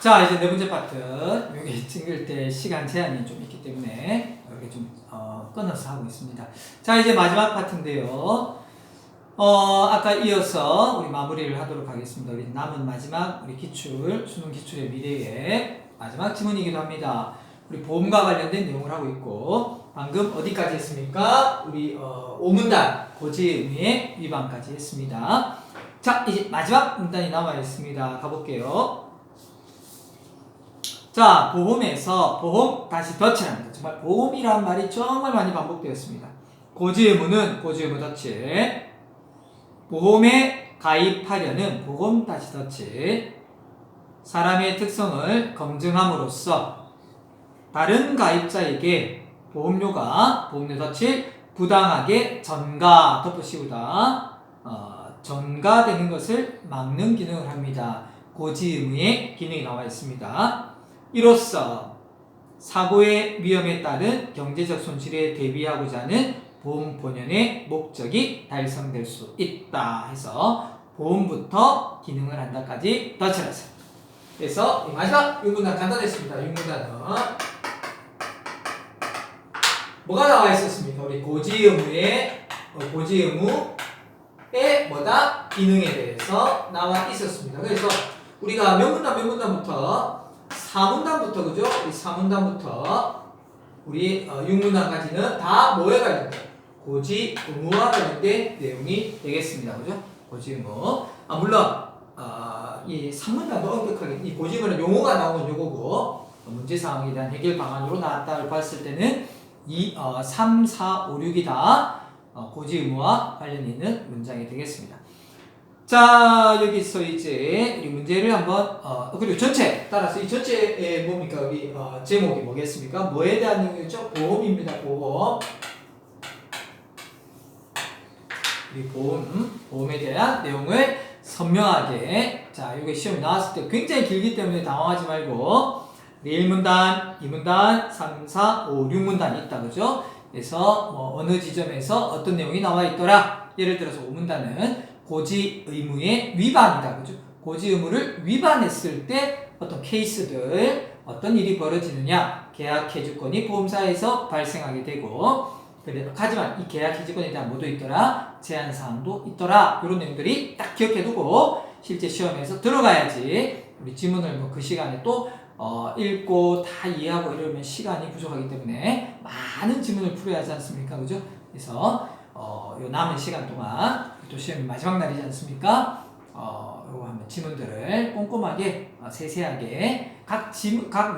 자, 이제 네 번째 파트. 여기 찍을 때 시간 제한이 좀 있기 때문에 이렇게 좀 끊어서 하고 있습니다. 자, 이제 마지막 파트인데요. 아까 이어서 우리 마무리를 하도록 하겠습니다. 우리 남은 마지막 우리 기출, 수능 기출의 미래의 마지막 지문이기도 합니다. 우리 보험과 관련된 내용을 하고 있고, 방금 어디까지 했습니까? 우리 5문단 고지의 의무의 위반까지 했습니다. 자, 이제 마지막 문단이 남아 있습니다. 가볼게요. 자, 보험에서 보험 다시 덧칠합니다. 정말 보험이란 말이 정말 많이 반복되었습니다. 고지의 의무는 고지의 의무 덧칠, 보험에 가입하려는 보험 다시 덧칠, 사람의 특성을 검증함으로써 다른 가입자에게 보험료가 보험료 덧칠 부당하게 전가 덧붙이우다 전가되는 것을 막는 기능을 합니다. 고지 의무의 기능이 나와 있습니다. 이로써 사고의 위험에 따른 경제적 손실에 대비하고자 하는 보험 본연의 목적이 달성될 수 있다 해서 보험부터 기능을 한다까지 덧칠하세요. 그래서 마지막 6문단 간단했습니다. 6문단은 뭐가 나와 있었습니까? 우리 고지 의무의 뭐다? 기능에 대해서 나와 있었습니다. 그래서 우리가 몇 문단부터 4문단부터 그죠? 이 4문단부터 우리 6문단까지는 다 뭐에 관련된? 고지 의무와 관련된 내용이 되겠습니다. 그죠? 고지 의무. 물론 이 3문단도 엄격하게 이 고지 의무는 용어가 나오는 요거고 문제 상황에 대한 해결 방안으로 나왔다를 봤을 때는 3, 4, 5, 6이 다 고지 의무와 관련 있는 문장이 되겠습니다. 자, 여기서 이제 우리 문제를 한번 그리고 전체 따라서 이 전체에 뭡니까? 우리 제목이 뭐겠습니까? 뭐에 대한 내용이죠? 보험입니다. 보험. 우리 보험에 대한 내용을 선명하게, 자, 이게 시험에 나왔을 때 굉장히 길기 때문에 당황하지 말고 1문단, 2문단, 3, 4, 5, 6문단이 있다. 그죠? 그래서 어느 지점에서 어떤 내용이 나와 있더라. 예를 들어서 5문단은 고지 의무의 위반이다. 그죠? 고지 의무를 위반했을 때 어떤 케이스들, 어떤 일이 벌어지느냐. 계약 해주권이 보험사에서 발생하게 되고, 하지만 이 계약 해주권에 대한 뭐도 있더라? 제한 사항도 있더라. 이런 내용들이 딱 기억해두고 실제 시험에서 들어가야지 우리 지문을 그 시간에 또 읽고 다 이해하고 이러면 시간이 부족하기 때문에 많은 지문을 풀어야 하지 않습니까? 그죠? 그래서 요 남은 시간 동안 또 시험이 마지막 날이지 않습니까? 요거 한번 지문들을 꼼꼼하게 세세하게 각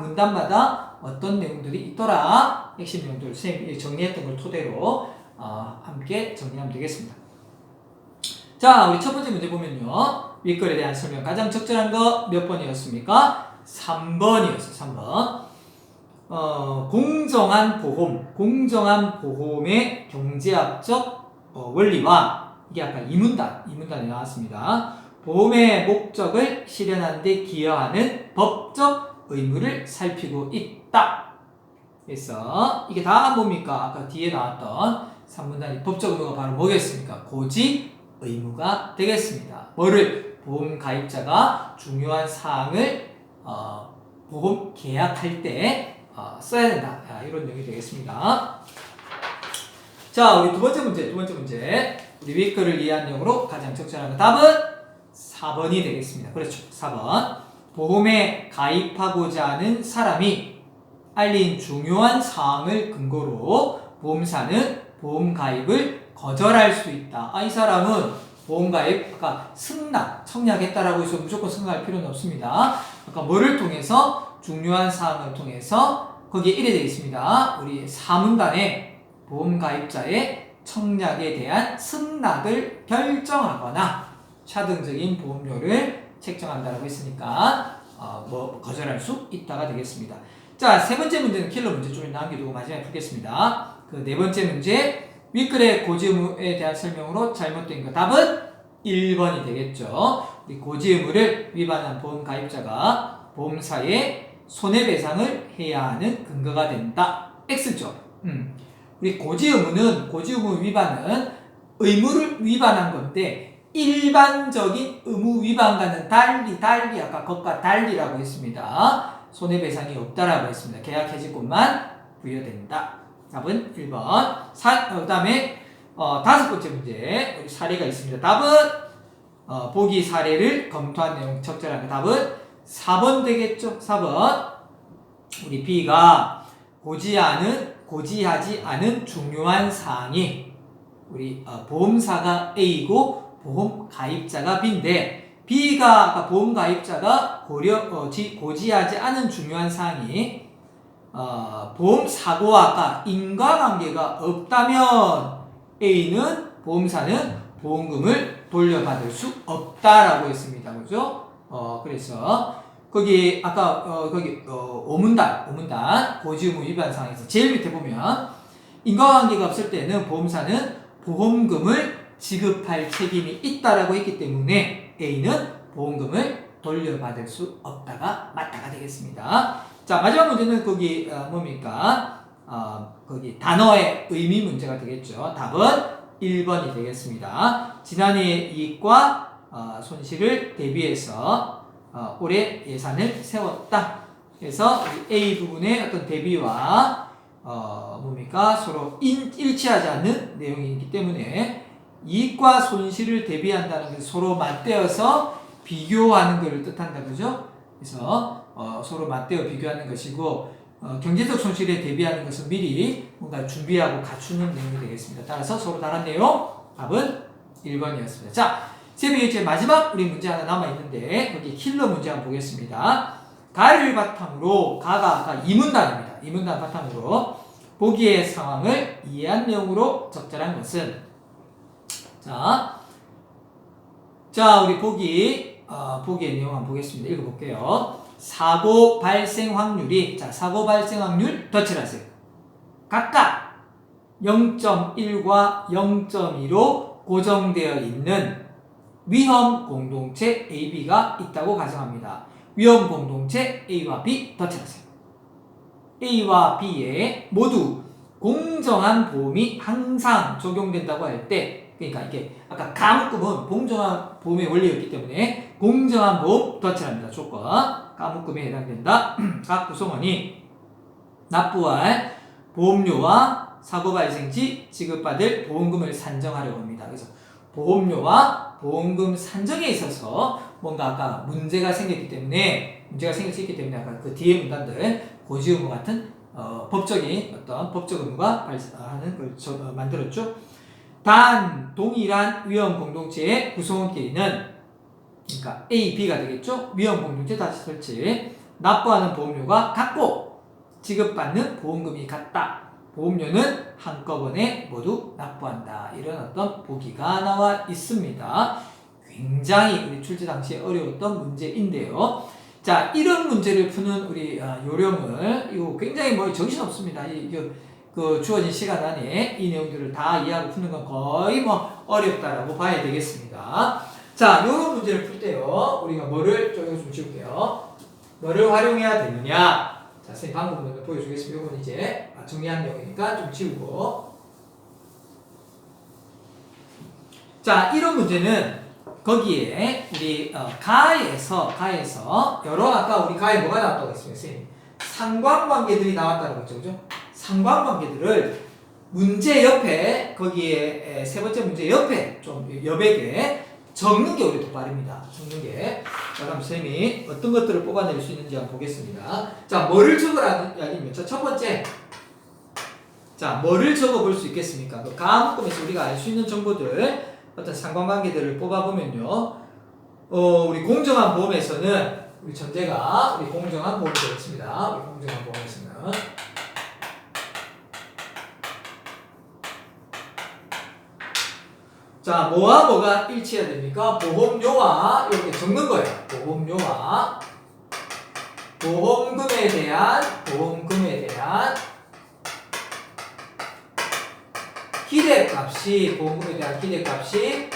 문단마다 어떤 내용들이 있더라 핵심 내용들 선생님이 정리했던 걸 토대로 함께 정리하면 되겠습니다. 자, 우리 첫 번째 문제 보면요. 윗글에 대한 설명 가장 적절한 거 몇 번이었습니까? 3번이었어요. 3번. 공정한 보험의 경제학적 원리와 이게 아까 2문단에 나왔습니다. 보험의 목적을 실현하는 데 기여하는 법적 의무를 살피고 있다. 그래서 이게 다 뭡니까? 아까 뒤에 나왔던 3문단이 법적 의무가 바로 뭐겠습니까? 고지 의무가 되겠습니다. 뭐를? 보험 가입자가 중요한 사항을 보험 계약할 때 써야 된다. 이런 내용이 되겠습니다. 자, 우리 두 번째 문제. 우리 윗글을 이해한 내용으로 가장 적절한 답은 4번이 되겠습니다. 그렇죠. 4번. 보험에 가입하고자 하는 사람이 알린 중요한 사항을 근거로 보험사는 보험 가입을 거절할 수 있다. 이 사람은 보험 가입, 아까 청약했다라고 해서 무조건 승낙할 필요는 없습니다. 아까 뭐를 통해서? 중요한 사항을 통해서 거기에 이래 되어 있습니다. 우리 4문단에 보험 가입자의 청약에 대한 승낙을 결정하거나 차등적인 보험료를 책정한다라고 했으니까 거절할 수 있다가 되겠습니다. 자, 세 번째 문제는 킬러 문제 좀 남겨두고 마지막에 풀겠습니다. 그 네 번째 문제 윗글의 고지 의무에 대한 설명으로 잘못된 거 답은 1번이 되겠죠. 우리 고지 의무를 위반한 보험 가입자가 보험사에 손해배상을 해야 하는 근거가 된다. X죠. 우리 고지 의무 위반은 의무를 위반한 건데 일반적인 의무 위반과는 달리 아까 것과 달리라고 했습니다. 손해배상이 없다라고 했습니다. 계약 해지권만 부여된다. 답은 1번. 그 다음에 다섯 번째 문제 우리 사례가 있습니다. 답은 보기 사례를 검토한 내용 적절한 답은 4번 되겠죠. 4번. 우리 B가 고지하지 않은 중요한 사항이 우리 보험사가 A고 보험 가입자가 B인데 B가 아까 보험 가입자가 고지하지 않은 중요한 사항이 보험 사고와 아까 인과관계가 없다면 A는 보험사는 보험금을 돌려받을 수 없다라고 했습니다. 그죠? 그래서 거기 아까 거기 오문단 고지 의무 위반 사항에서 제일 밑에 보면 인과관계가 없을 때는 보험사는 보험금을 지급할 책임이 있다라고 했기 때문에 A는 보험금을 돌려받을 수 없다가 맞다가 되겠습니다. 자, 마지막 문제는 거기 뭡니까? 거기 단어의 의미 문제가 되겠죠. 답은 1번이 되겠습니다. 지난해 이익과 손실을 대비해서 올해 예산을 세웠다. 그래서 A 부분의 어떤 대비와 뭡니까? 서로 일치하지 않는 내용이기 때문에 이익과 손실을 대비한다는 것은 서로 맞대어서 비교하는 것을 뜻한다. 그죠? 그래서 서로 맞대어 비교하는 것이고 경제적 손실에 대비하는 것은 미리 뭔가 준비하고 갖추는 내용이 되겠습니다. 따라서 서로 다른 내용 답은 1번이었습니다. 자, 제 마지막 우리 문제 하나 남아있는데 거기 킬러 문제 한번 보겠습니다. 가를 바탕으로 가가 아까 이문단입니다. 이문단 바탕으로 보기의 상황을 이해한 내용으로 적절한 것은 자 우리 보기의 내용 한번 보겠습니다. 읽어볼게요. 사고 발생 확률이 사고 발생 확률 덧칠하세요. 각각 0.1과 0.2로 고정되어 있는 위험 공동체 AB가 있다고 가정합니다. 위험 공동체 A와 B 덧칠하세요. A와 B에 모두 공정한 보험이 항상 적용된다고 할 때, 그러니까 이게 아까 가묶음은 공정한 보험의 원리였기 때문에 공정한 보험 덧칠합니다. 조건 가묶음에 해당된다. 각 구성원이 납부할 보험료와 사고 발생 시 지급받을 보험금을 산정하려고 합니다. 그래서 보험료와 보험금 산정에 있어서 뭔가 아까 문제가 생겼기 때문에 아까 그 뒤에 문단들 고지 의무 같은 법적인 어떤 법적 의무가 발생하는 걸 만들었죠. 단 동일한 위험 공동체의 구성원끼리는 그러니까 A, B가 되겠죠. 위험 공동체 다시 설치. 납부하는 보험료가 같고 지급받는 보험금이 같다. 보험료는 한꺼번에 모두 납부한다. 이런 어떤 보기가 나와 있습니다. 굉장히 우리 출제 당시에 어려웠던 문제인데요. 자, 이런 문제를 푸는 우리 요령을 이거 굉장히 정신없습니다. 그 주어진 시간 안에 이 내용들을 다 이해하고 푸는 건 거의 어렵다라고 봐야 되겠습니다. 자, 이런 문제를 풀 때요. 우리가 뭐를 좀 지울게요. 뭐를 활용해야 되느냐? 자, 선생님 방법 먼저 보여주겠습니다. 이건 이제 정리한 내용이니까 좀 지우고. 자, 이런 문제는 거기에 우리 가에서 여러 아까 우리 가에 뭐가 나왔다고 했어요, 선생님? 상관관계들이 나왔다고 했죠, 그죠? 상관관계들을 문제 옆에 거기에 세 번째 문제 옆에 좀 여백에 적는 게 우리 더 빠릅니다. 적는 게. 자, 그럼 선생님이 어떤 것들을 뽑아낼 수 있는지 한번 보겠습니다. 자, 뭐를 적으라는 이야기입니다. 자, 첫 번째. 자, 뭐를 적어볼 수 있겠습니까? 그 가묶음에서 우리가 알 수 있는 정보들, 어떤 상관관계들을 뽑아보면요. 우리 공정한 보험에서는 우리 전제가 우리 공정한 보험이 되겠습니다. 우리 공정한 보험에서는. 자, 뭐와 뭐가 일치해야 됩니까? 보험료와 이렇게 적는 거예요. 보험료와 보험금에 대한 기대값이 보험금에 대한 기대값이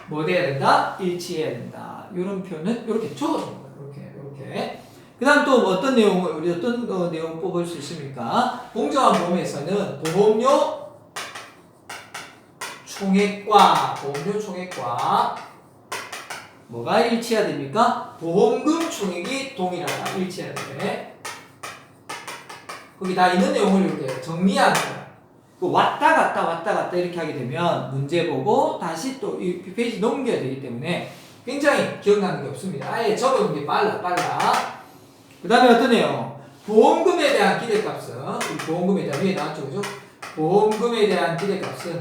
뭐 돼야 된다? 일치해야 된다. 이런 표현은 이렇게 적어줍니다. 이렇게. 그 다음 또 어떤 내용을 우리 어떤 내용 뽑을 수 있습니까? 공정한 보험에서는 보험료 총액과 보험료 총액과 뭐가 일치해야 됩니까? 보험금 총액이 동일하다. 일치해야 돼. 거기 다 있는 내용을 이렇게 정리하는 거야. 왔다 갔다 이렇게 하게 되면 문제 보고 다시 또 이 페이지 넘겨야 되기 때문에 굉장히 기억나는 게 없습니다. 아예 적어놓은 게 빨라. 그 다음에 어떤 내용? 보험금에 대한 기대값은 이 보험금에 대한 위에 나왔죠, 그죠? 보험금에 대한 기대값은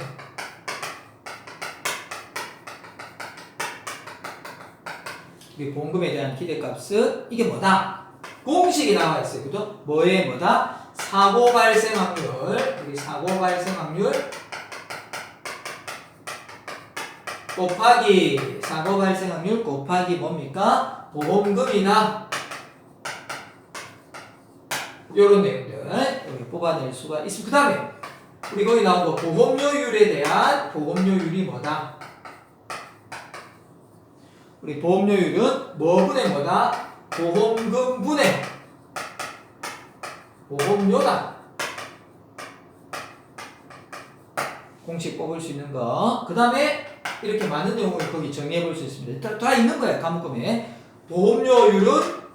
이 보험금에 대한 기대값은 이게 뭐다? 공식이 나와 있어요, 그죠? 뭐에 뭐다? 사고 발생 확률, 여기 사고 발생 확률 곱하기 사고 발생 확률 곱하기 뭡니까? 보험금이나 이런 내용들 여기 뽑아낼 수가 있습니다. 그 다음에 우리 거기 나온 거 보험료율에 대한 보험료율이 뭐다? 우리 보험료율은 뭐 분의 뭐다? 보험금 분의 보험료다. 공식 뽑을 수 있는 거. 그 다음에 이렇게 많은 내용을 거기 정리해 볼 수 있습니다. 다 있는 거예요. 과목금에. 보험료율은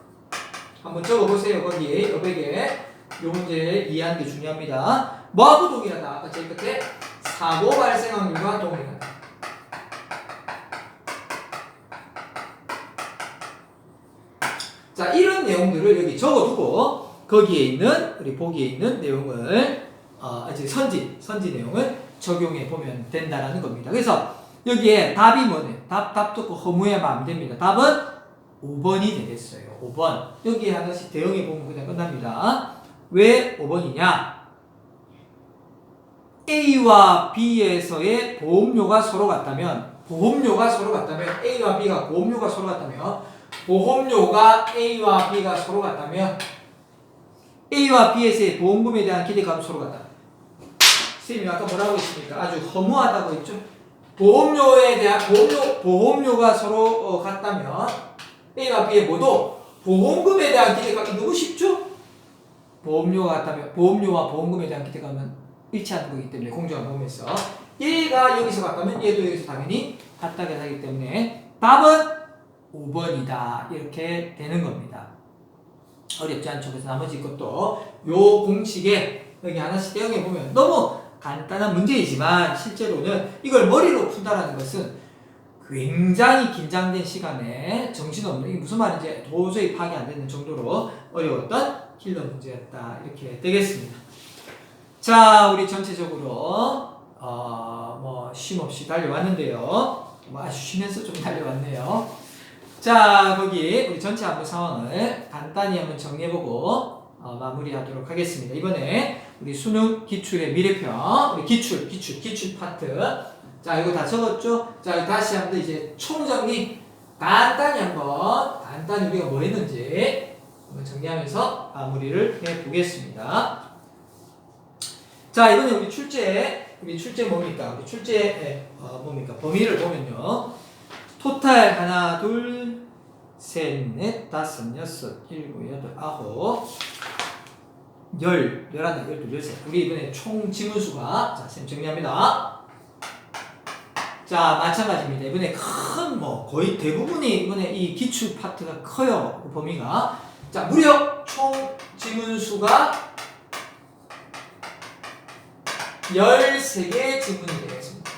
한번 적어보세요. 거기에 여백에 이 문제 이해하는 게 중요합니다. 뭐하고 동일하다? 아까 제일 끝에 사고 발생 확률과 동일하다. 자, 이런 내용들을 여기 적어두고 거기에 있는 우리 보기에 있는 내용을 이제 선지 내용을 적용해 보면 된다라는 겁니다. 그래서 여기에 답이 뭐네? 답 듣고 허무해하면 안 됩니다. 답은 5번이 되겠어요. 5번. 여기에 하나씩 대응해 보면 그냥 끝납니다. 왜 5번이냐? A와 B에서의 보험료가 서로 같다면 A와 B가 보험료가 서로 같다면 보험료가 A와 B가 서로 같다면 A와 B에서의 보험금에 대한 기대감은 서로 같다. 선생님이 아까 뭐라고 했습니까? 아주 허무하다고 했죠? 보험료에 대한 보험료가 서로 같다면 A와 B의 모두 보험금에 대한 기대감이 너무 쉽죠? 보험료가 같다면 보험료와 보험금에 대한 기대감은 일치하는 거기 때문에 공정한 보험에서 얘가 여기서 같다면 얘도 여기서 당연히 같다게 하기 때문에 답은 5번이다. 이렇게 되는 겁니다. 어렵지 않죠. 그래서 나머지 것도 요 공식에 여기 하나씩 대응해 보면 너무 간단한 문제이지만 실제로는 이걸 머리로 푼다라는 것은 굉장히 긴장된 시간에 정신없는 이게 무슨 말인지 도저히 파악이 안 되는 정도로 어려웠던 킬러 문제였다. 이렇게 되겠습니다. 자, 우리 전체적으로 뭐 쉼없이 달려왔는데요. 뭐 아주 쉬면서 좀 달려왔네요. 자, 거기 우리 전체 안무 상황을 간단히 한번 정리해보고 마무리하도록 하겠습니다. 이번에 우리 수능 기출의 미래편, 우리 기출 파트. 자, 이거 다 적었죠? 자, 다시 한번 이제 총정리 간단히 우리가 뭐 했는지 한번 정리하면서 마무리를 해보겠습니다. 자, 이번에 우리 출제 뭡니까? 우리 출제 뭡니까? 범위를 보면요. 토탈 하나, 둘, 셋, 넷, 다섯, 여섯, 일곱, 여덟, 아홉, 열, 열하나, 열둘, 열셋. 우리 이번에 총 지문수가 자, 쌤 정리합니다. 자, 마찬가지입니다. 이번에 거의 대부분이 이번에 이 기출 파트가 커요. 그 범위가. 자, 무려 총 지문수가 13개의 지문이 되겠습니다.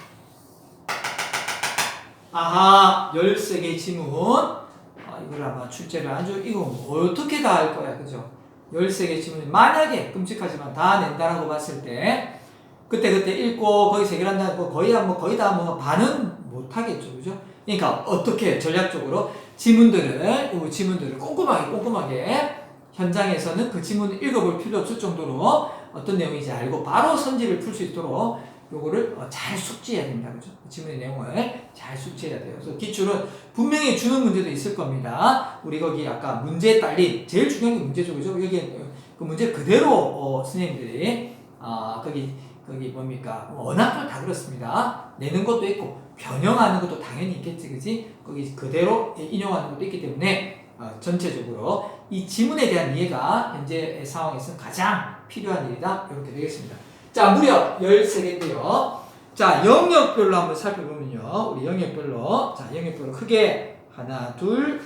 아하, 13개의 지문. 이걸 아마 출제를 이거 어떻게 다 할 거야, 그죠? 13개 지문을 만약에 끔찍하지만 다 낸다라고 봤을 때, 그때 읽고 거기서 해결한다고 거의 다 반은 못 하겠죠, 그죠? 그러니까 어떻게 전략적으로 지문들을 꼼꼼하게 현장에서는 그 지문을 읽어볼 필요 없을 정도로 어떤 내용인지 알고 바로 선지를 풀 수 있도록 요거를 잘 숙지해야 됩니다. 그죠? 지문의 내용을 잘 숙지해야 돼요. 그래서 기출은 분명히 주는 문제도 있을 겁니다. 우리 거기 아까 문제에 딸린 제일 중요한 게 문제죠. 그죠? 여기 그 문제 그대로 선생님들이 거기 뭡니까? 워낙 다 그렇습니다. 내는 것도 있고 변형하는 것도 당연히 있겠지. 그지? 거기 그대로 인용하는 것도 있기 때문에 전체적으로 이 지문에 대한 이해가 현재 상황에서는 가장 필요한 일이다. 이렇게 되겠습니다. 자, 무려 13개인데요. 자, 영역별로 한번 살펴보면요. 우리 영역별로. 자, 영역별로 크게 하나, 둘,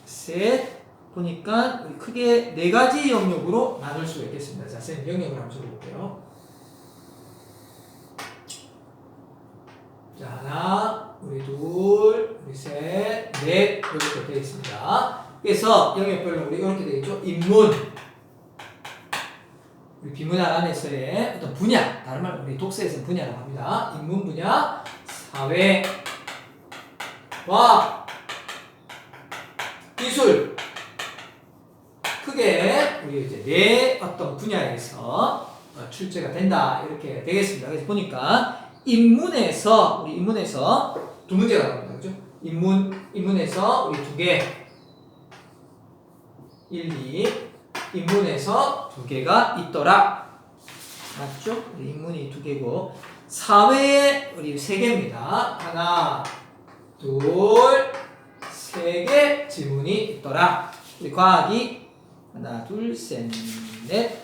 셋. 보니까 우리 크게 네 가지 영역으로 나눌 수가 있겠습니다. 자, 선생님 영역을 한번 적어볼게요. 자, 하나, 우리 둘, 우리 셋, 넷 이렇게 되어 있습니다. 그래서 영역별로 우리 이렇게 되겠죠. 인문, 우리 비문학 안에서의 어떤 분야, 다른 말로 우리 독서에서는 분야라고 합니다. 인문 분야, 사회, 과학, 기술. 크게 우리 이제 네 어떤 분야에서 출제가 된다 이렇게 되겠습니다. 그래서 보니까 인문에서 우리 인문에서 두 문제가 나옵니다. 그죠? 인문에서 우리 두 개, 1, 2. 인문에서 두 개가 있더라. 맞죠? 우리 인문이 두 개고 사회에 우리 세 개입니다. 하나, 둘, 세 개 질문이 있더라. 우리 과학이 하나, 둘, 셋, 넷.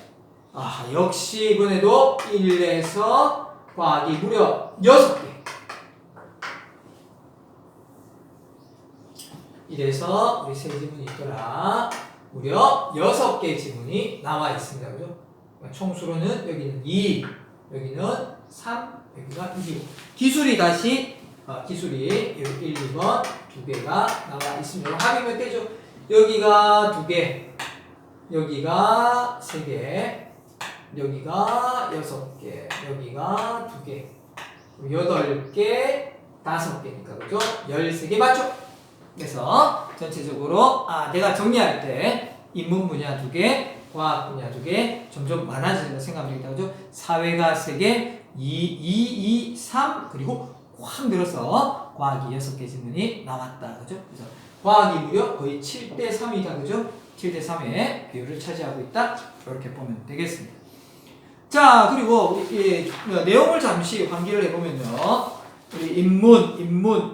아, 역시 이번에도 1에서 과학이 무려 6개. 1에서 우리 세 질문이 있더라. 무려 6개의 지문이 나와 있습니다. 그죠? 총수로는 여기는 2, 여기는 3, 여기가 2. 기술이 다시, 기술이 1, 2번 두 개가 나와 있습니다. 합이 몇 개죠? 여기가 2개, 여기가 3개, 여기가 6개, 여기가 2개, 8개, 5개니까, 그죠? 13개 맞죠? 그래서 전체적으로 내가 정리할 때 인문 분야 2개, 과학 분야 2개 점점 많아지는 거 생각하면 되겠다. 그죠? 사회가 3개, 2, 3 그리고 확 늘어서 과학이 6개 질문이 나왔다. 그죠? 그래서 과학이 무려 거의 7대 3이다. 그죠? 7대 3의 비율을 차지하고 있다. 이렇게 보면 되겠습니다. 자, 그리고 우리 내용을 잠시 환기를 해보면요. 우리 인문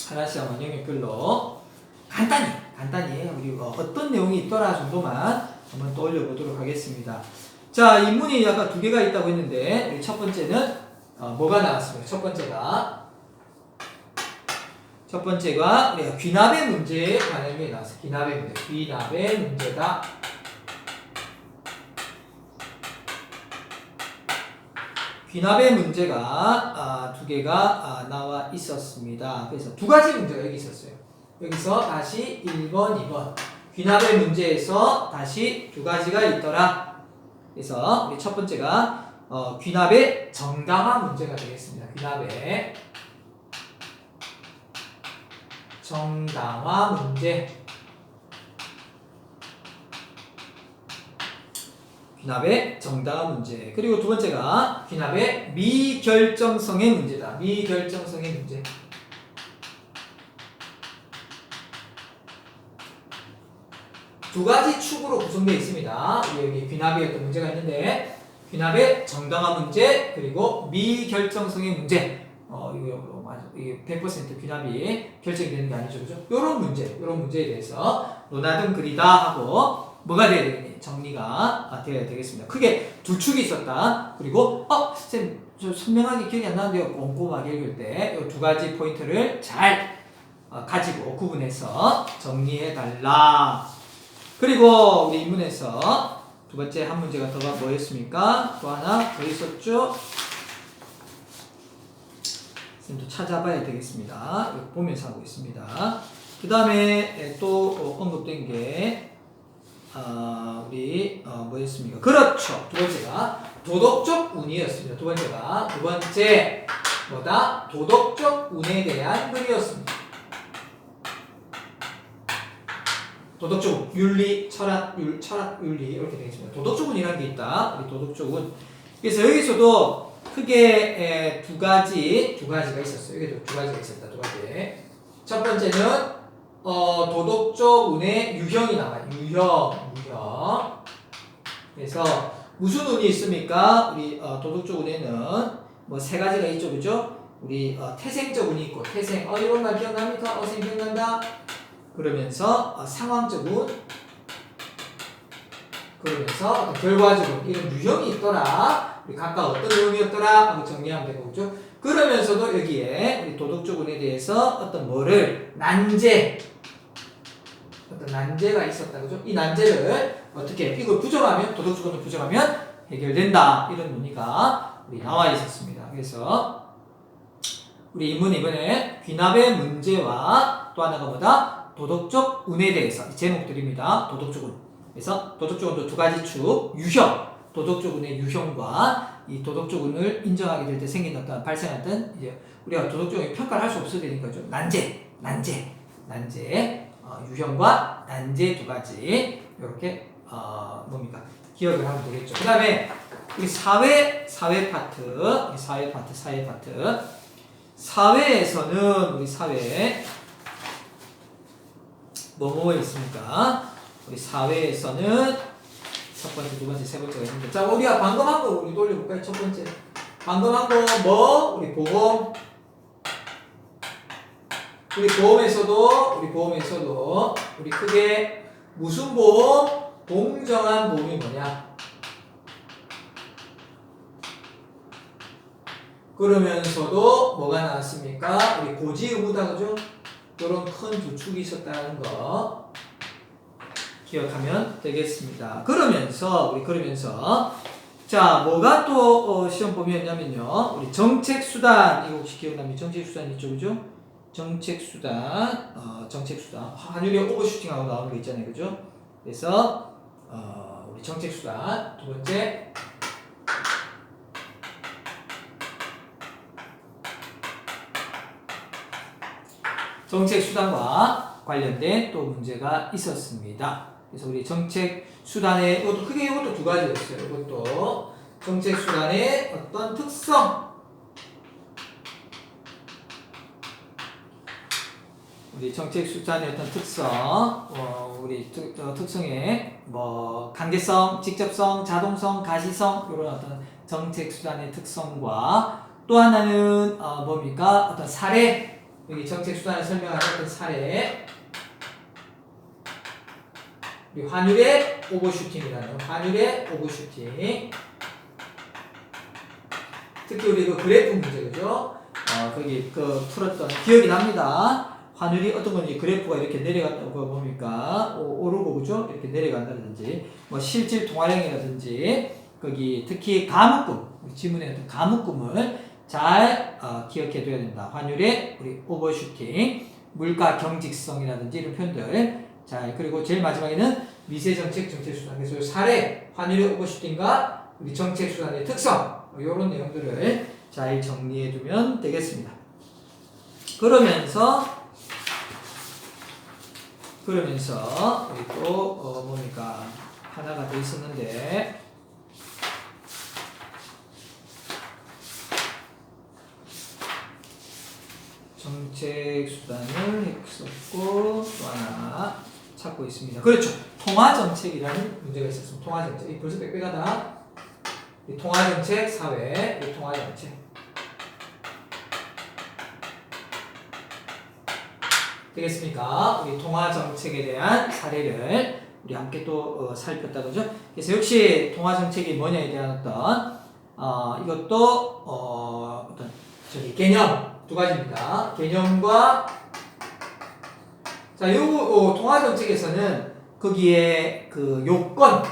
하나씩 한번 영역별로 간단히 우리 어떤 내용이 있더라 정도만 한번 떠올려 보도록 하겠습니다. 자, 인문이 아까 2개가 있다고 했는데 우리 첫 번째는 뭐가 나왔습니까? 첫 번째가 우리가 귀납의 문제에 관한 게 나왔어요. 귀납의 문제다. 귀납의 문제가 2개가 나와 있었습니다. 그래서 2가지 문제가 여기 있었어요. 여기서 다시 1번, 2번. 귀납의 문제에서 다시 2가지가 있더라. 그래서 우리 첫 번째가 귀납의 정당화 문제가 되겠습니다. 귀납의 정당화 문제. 귀납의 정당화 문제. 그리고 두 번째가 귀납의 미결정성의 문제다. 미결정성의 문제. 두 가지 축으로 구성되어 있습니다. 여기 귀납의 어떤 문제가 있는데 귀납의 정당화 문제 그리고 미결정성의 문제. 이게 100% 귀납이 결정이 되는 게 아니죠. 그죠? 요런 문제에 대해서 논하든 그리다 하고 뭐가 돼야 되겠니? 정리가 되어야 되겠습니다. 크게 두 축이 있었다. 그리고 쌤, 저 선명하게 기억이 안 나는데요. 꼼꼼하게 읽을 때 이 2가지 포인트를 잘 가지고 구분해서 정리해 달라. 그리고 우리 인문에서 두 번째 한 문제가 더가 뭐였습니까? 또 하나 더 있었죠? 쌤도 찾아봐야 되겠습니다. 이거 보면서 하고 있습니다. 그 다음에 또 언급된 게 우리 뭐였습니까? 그렇죠. 두 번째가 도덕적 운이었습니다. 두 번째 뭐다? 도덕적 운에 대한 글이었습니다. 도덕적 윤리, 철학 윤리 이렇게 되겠습니다. 도덕적 운이라는 게 있다. 우리 도덕적 운. 그래서 여기서도 크게 2가지가 있었어요. 여기도 2가지가 있었다. 2가지. 첫 번째는 도덕적 운의 유형이 나와요. 유형. 그래서 무슨 운이 있습니까? 우리 도덕적 운에는 뭐 3가지가 있죠, 그죠? 우리 태생적 운이 있고 태생. 이런 말 기억납니까? 쌤 기억난다. 그러면서 상황적 운. 그러면서 결과적 운. 이런 유형이 있더라. 우리 각각 어떤 내용이었더라 하고 정리하면 되고 그죠? 그러면서도 여기에 우리 도덕적 운에 대해서 어떤 뭐를 어떤 난제가 있었다 그죠? 이 난제를 어떻게 이걸 부정하면 도덕적 운을 부정하면 해결된다 이런 논의가 우리 나와 있었습니다. 그래서 우리 인문 이번에 귀납의 문제와 또 하나가 뭐다? 도덕적 운에 대해서 제목들입니다. 도덕적 운. 그래서 도덕적 운도 두 가지 축, 유형, 도덕적 운의 유형과 이 도덕적 운을 인정하게 될 때 생긴 어떤 발생했던 이제 우리가 도덕적 운의 평가를 할 수 없어야 되니까 좀 난제, 유형과 난제 두 가지 이렇게 뭡니까 기억을 하면 되겠죠. 그 다음에 우리 사회 파트, 사회에서는 우리 사회 뭐뭐 있습니까? 우리 사회에서는 첫 번째, 두 번째, 세 번째가 있는데 자 우리가 방금 한 거 우리 돌려볼까요? 첫 번째 방금 한 거 뭐? 우리 보험 우리 보험에서도 우리 크게 무슨 보험? 공정한 보험이 뭐냐? 그러면서도 뭐가 나왔습니까? 우리 고지 의무다 그죠? 이런 큰 두 축이 있었다는 거 기억하면 되겠습니다. 그러면서 자 뭐가 또 시험 범위였냐면요. 우리 정책수단 이거 혹시 기억납니까? 정책수단 있죠 그죠? 정책수단 환율이 오버슈팅하고 나오는 거 있잖아요 그죠? 그래서 우리 정책수단 두 번째 정책수단과 관련된 또 문제가 있었습니다. 그래서 우리 정책수단의 이것도 크게 이것도 두 가지였어요. 이것도 정책수단의 어떤 특성 우리 정책수단의 어떤 특성 우리 특성의 뭐 강제성, 직접성, 자동성, 가시성 이런 어떤 정책수단의 특성과 또 하나는 뭡니까? 어떤 사례 여기 정책수단을 설명하는 어떤 사례 우리 환율의 오버슈팅이라는 환율의 오버슈팅 특히 우리 그 그래프 문제 그죠? 거기 그 풀었던 기억이 납니다. 환율이 어떤 건지 그래프가 이렇게 내려갔다고 뭡니까? 오르고 그죠? 이렇게 내려간다든지 뭐 실질 통화량이라든지 거기 특히 가묶음 우리 지문에 어떤 가묶음을 잘 기억해 둬야 된다. 환율의 우리 오버슈팅, 물가 경직성이라든지 이런 표현들. 자, 그리고 제일 마지막에는 미세정책, 정책수단. 그래서 사례, 환율의 오버슈팅과 우리 정책수단의 특성 이런 내용들을 잘 정리해 두면 되겠습니다. 그러면서 우리 또 뭡니까 하나가 더 있었는데. 정책수단을 했었고 또 하나 찾고 있습니다. 그렇죠. 통화정책이라는 문제가 있었습니다. 통화정책. 벌써 빽빽하다. 통화정책, 사회, 통화정책. 되겠습니까? 우리 통화정책에 대한 사례를 우리 함께 또 살폈다 그죠? 그래서 역시 통화정책이 뭐냐에 대한 이것도 어떤 개념 두 가지입니다. 개념과 자, 요 통화정책에서는 거기에 그 요건이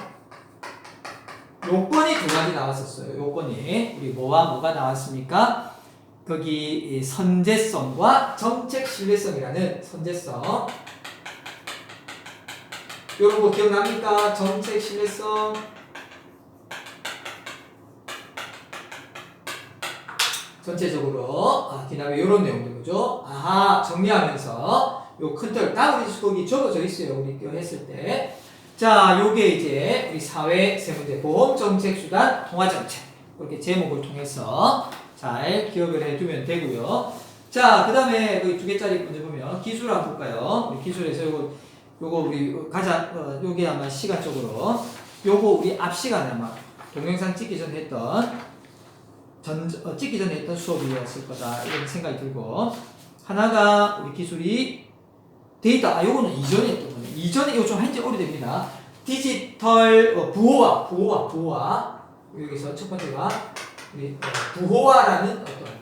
두 가지 나왔었어요. 요건이 우리 뭐와 뭐가 나왔습니까? 거기 선제성과 정책 신뢰성이라는 선제성. 요런 거 기억납니까? 정책 신뢰성. 전체적으로 기다음에 이런 내용들 그죠? 정리하면서 요 큰 틀 다 우리 거기 적어져 있어요. 우리 했을 때. 자, 요게 이제 우리 사회 세 문제 보험 정책 수단 통화 정책 이렇게 제목을 통해서 잘 기억을 해두면 되고요. 자, 그다음에 그 두 개짜리 문제 보면 기술 한번 볼까요? 우리 기술에서 요거 우리 가자 요게 아마 시간적으로 요거 우리 앞 시간에 아마 동영상 찍기 전에 했던 찍기 전에 했던 수업이었을 거다 이런 생각이 들고 하나가 우리 기술이 데이터 요거는 이전에 했던 거네. 이전에 이거 좀 한지 오래됩니다. 디지털 부호화 여기서 첫 번째가 우리 부호화라는 어떤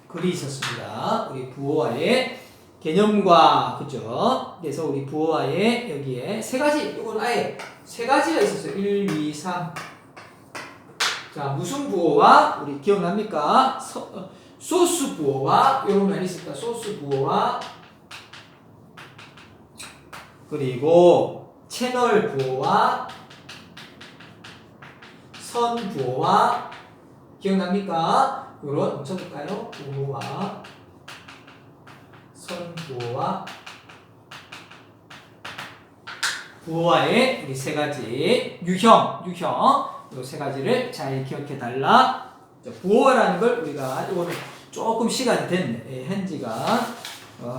글이 있었습니다. 우리 부호화의 개념과 그죠? 그래서 우리 부호화의 여기에 세 가지, 이건 아예 세 가지가 있었어요. 1, 2, 3. 자, 무슨 부호화? 우리 기억납니까? 소스 부호화, 이런 말이 있었다. 소스 부호화, 그리고 채널 부호화, 선 부호화, 기억납니까? 이런 쳐볼까요? 부호화, 선 부호화, 부호화의 우리 세 가지 유형 이 세 가지를 잘 기억해 달라. 부호화라는 걸 우리가 이거는 조금 시간이 됐네. 현지가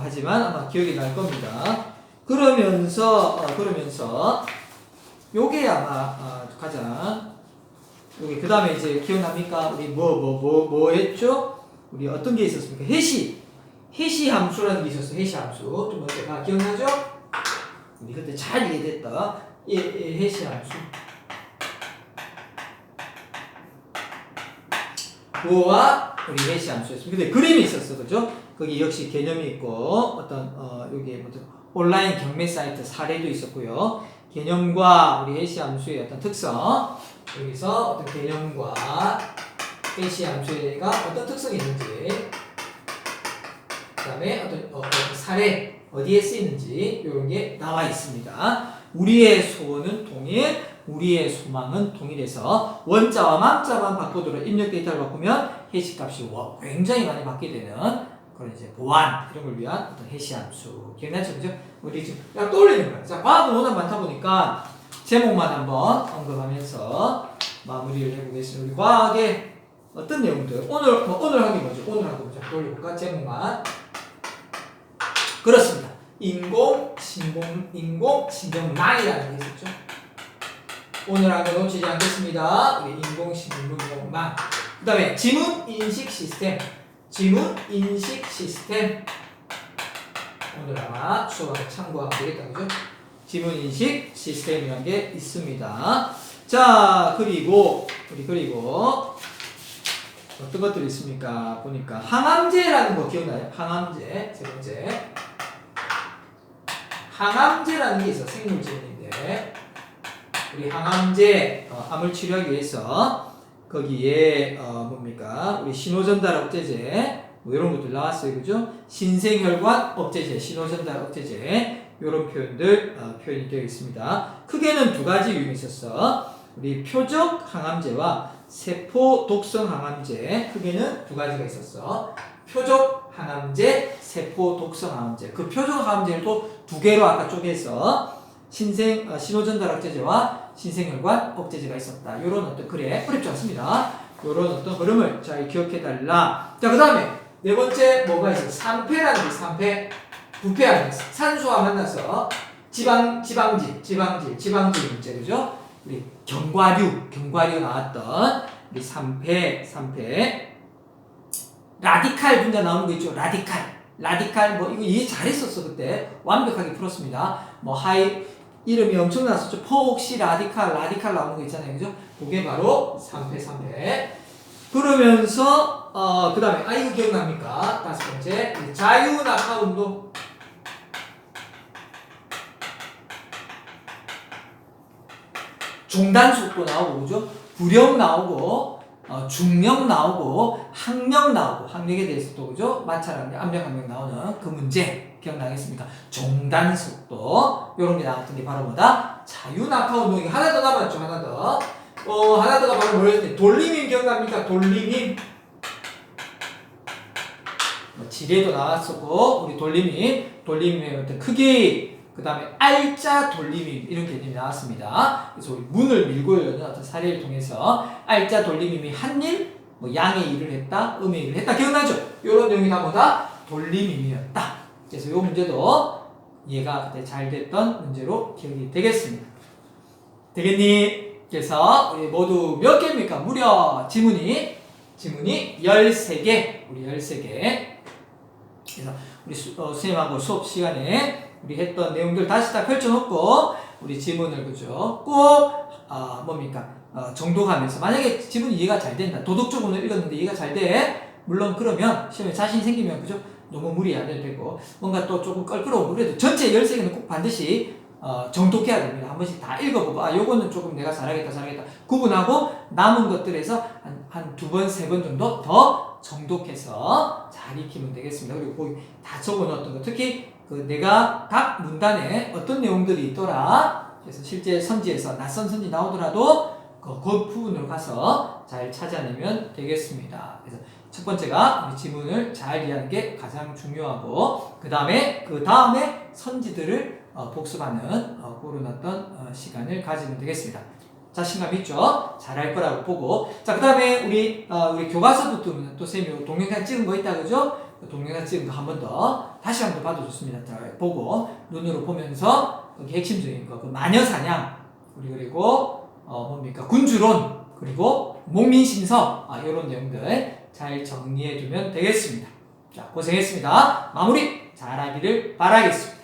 하지만 아마 기억이 날 겁니다. 그러면서 요게 아마 가장 여기 그 다음에 이제 기억납니까? 우리 뭐 했죠? 우리 어떤 게 있었습니까? 해시 함수라는 게 있었어. 해시 함수. 좀 어때가 기억나죠? 우리 그때 잘 이해됐다. 해시 함수. 부호와 우리 해시 함수였습니다. 근데 그림이 있었어, 그죠? 거기 역시 개념이 있고 어떤 여기에 어떤 온라인 경매 사이트 사례도 있었고요. 개념과 우리 해시 함수의 어떤 특성. 여기서 어떤 개념과 해시 함수가 어떤 특성이 있는지, 그 다음에 어떤 사례 어디에 쓰이는지 이런 게 나와 있습니다. 우리의 소원은 동일, 우리의 소망은 동일해서 원자와 망자만 바꾸도록 입력 데이터를 바꾸면 해시 값이 굉장히 많이 바뀌게 되는 그런 이제 보안 이런 걸 위한 어떤 해시 함수. 기억나죠, 그죠? 우리 지금 약 떠올리는 거야. 자, 과학은 워낙 많다 보니까 제목만 한번 언급하면서 마무리를 해보겠습니다. 우리 과학의 어떤 내용들 오늘 하기 뭐죠? 오늘 하기 뭐죠? 돌려볼까? 제목만. 그렇습니다. 인공 신경망이라는 게 있었죠. 오늘 한 거 놓치지 않겠습니다. 우리 인공 신경망. 그 다음에 지문 인식 시스템. 오늘 아마 수업에 참고하면 되겠다, 그죠? 지문 인식 시스템이라는 게 있습니다. 자, 그리고 어떤 것들이 있습니까? 보니까 항암제라는 거 기억나요? 항암제 세 번째. 항암제라는 게 있어. 생물질인데 우리 항암제 암을 치료하기 위해서 거기에 뭡니까? 우리 신호전달 억제제 뭐 이런 것들 나왔어요, 그죠? 신생혈관 억제제, 신호전달 억제제 이런 표현이 되어 있습니다. 크게는 두 가지 유형이 있었어. 우리 표적 항암제와 세포 독성 항암제. 크게는 두 가지가 있었어. 표적 항암제, 세포 독성 항암제. 그 표적 항암제를 또 두 개로 아까 쪼개서 신호전달 억제제와 신생혈관 억제제가 있었다. 요런 어떤 어렵지 않습니다. 요런 어떤 흐름을 잘 기억해 달라. 자, 그 다음에 네 번째 뭐가 있어? 산패라는 게 산패. 부패하는 산소와 만나서 지방질 문제, 그죠? 우리 경과류 나왔던 우리 산패. 라디칼 분자 나오는 거 있죠? 라디칼 뭐 이거 이해 잘했었어. 그때 완벽하게 풀었습니다. 뭐 이름이 엄청났었죠. 포옥시 라디칼 나오는 거 있잖아요, 그죠? 그게 바로 산패. 그러면서 그 다음에 이거 기억납니까? 다섯 번째 자유낙하 운동. 종단 속도 나오고, 그죠? 부력 나오고, 중력 나오고, 항력 나오고, 항력에 대해서도, 그죠? 마찰 압력 항력 나오는 그 문제 기억나겠습니까? 종단 속도 이런 게 나왔던 게 바로 뭐다? 자유낙하 운동이 하나 더 남았죠. 하나 더가 바로 뭐였지? 돌림임 기억납니까? 돌림임 지뢰도 나왔었고, 우리 돌림임의 어떤 크기, 그 다음에 알짜 돌림임 이런 개념이 나왔습니다. 그래서 우리 문을 밀고 열는 어떤 사례를 통해서 알짜 돌림임이 한일, 뭐 양의 일을 했다, 음의 일을 했다. 기억나죠? 이런 내용이 다 뭐다? 돌림임이었다. 그래서 이 문제도 이해가 그때 잘 됐던 문제로 기억이 되겠습니다. 되겠니? 그래서 우리 모두 몇 개입니까? 무려 지문이 13개. 우리 13개. 그래서 우리 선생님하고 수업 시간에 우리 했던 내용들 다시 다 펼쳐놓고 우리 지문을, 그죠? 꼭 뭡니까? 정독하면서 만약에 지문이 이해가 잘 된다. 도덕적으로 읽었는데 이해가 잘 돼. 물론 그러면 시험에 자신이 생기면 그죠? 너무 무리 안 해도 되고 뭔가 또 조금 껄끄러워 그래도 전체 13개는 꼭 반드시 정독해야 됩니다. 한 번씩 다 읽어보고 요거는 조금 내가 잘하겠다 구분하고 남은 것들에서 한 2번, 3번 정도 더 정독해서 잘 익히면 되겠습니다. 그리고 거기 다 적어놓았던 거 특히 내가 각 문단에 어떤 내용들이 있더라. 그래서 실제 선지에서 낯선 선지 나오더라도 그 부분으로 가서 잘 찾아내면 되겠습니다. 그래서 첫 번째가 우리 지문을 잘 이해하는 게 가장 중요하고 그 다음에 선지들을 복습하는 그런 어떤 시간을 가지면 되겠습니다. 자신감 있죠? 잘할 거라고 보고 자 그 다음에 우리 교과서부터는 또 쌤이 동영상 찍은 거 있다 그죠? 동영상 찍은 거 한 번 더 다시 한 번 봐도 좋습니다. 잘 보고 눈으로 보면서 거기 핵심적인 거 그 마녀 사냥 그리고 뭡니까 군주론 그리고 목민심서 이런 내용들 잘 정리해 두면 되겠습니다. 자 고생했습니다. 마무리 잘하기를 바라겠습니다.